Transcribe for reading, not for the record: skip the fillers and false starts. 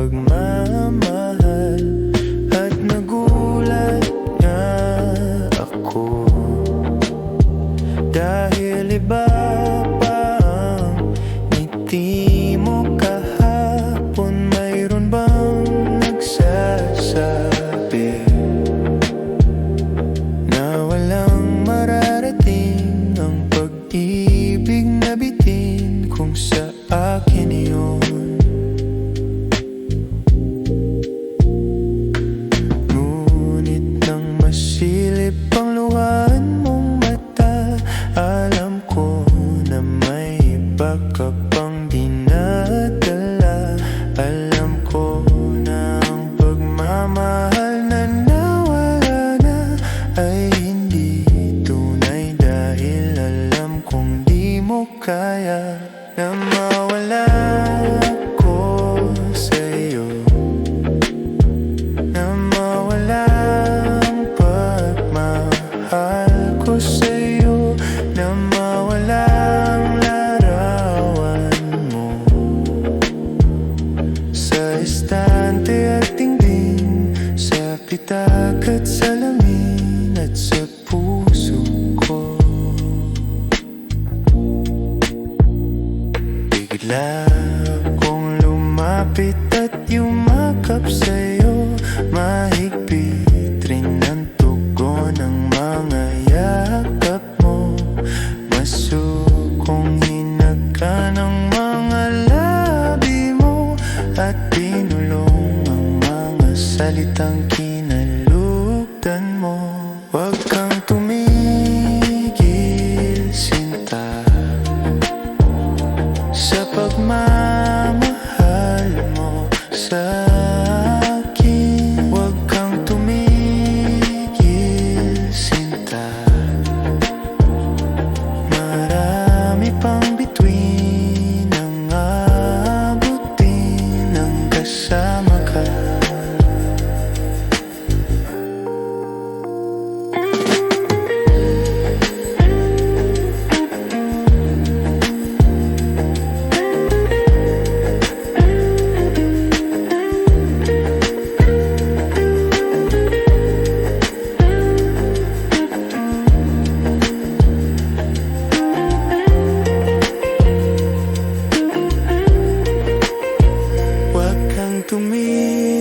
pagmamahal. At nagulat nga ako, dahil iba pa ang ngiti mo kahapon. Mayroon bang nagsasabi na walang mararating ang pag-ibig na bitin kung sa akin yun? Ngunit nang masilip ang luhaan mong mata, alam ko na may iba ka pang dinadala. Alam ko na ang pagmamahal na nawala na ay hindi tunay, dahil alam kong di mo kaya na mawala ako sa'yo, na mawala ang pagmahal ko sa'yo, na mawala ang larawan mo sa estante at dingding, sa pitak at salamin at sa puso ko. Bigla akong lumapit at yumakap sa'yo, mahigpit rin ang tugon ng mga yakap mo. Masukong hinagka ng mga labi mo, at pinulong ang mga salitang kinalugdan mo. Huwag kang tumigil, sinta, sa pagmamahal mo sa akin. Huwag kang tumigil, sinta, marami pang bituin ang aabutin ng kasama ka. Huwag kang tumigil,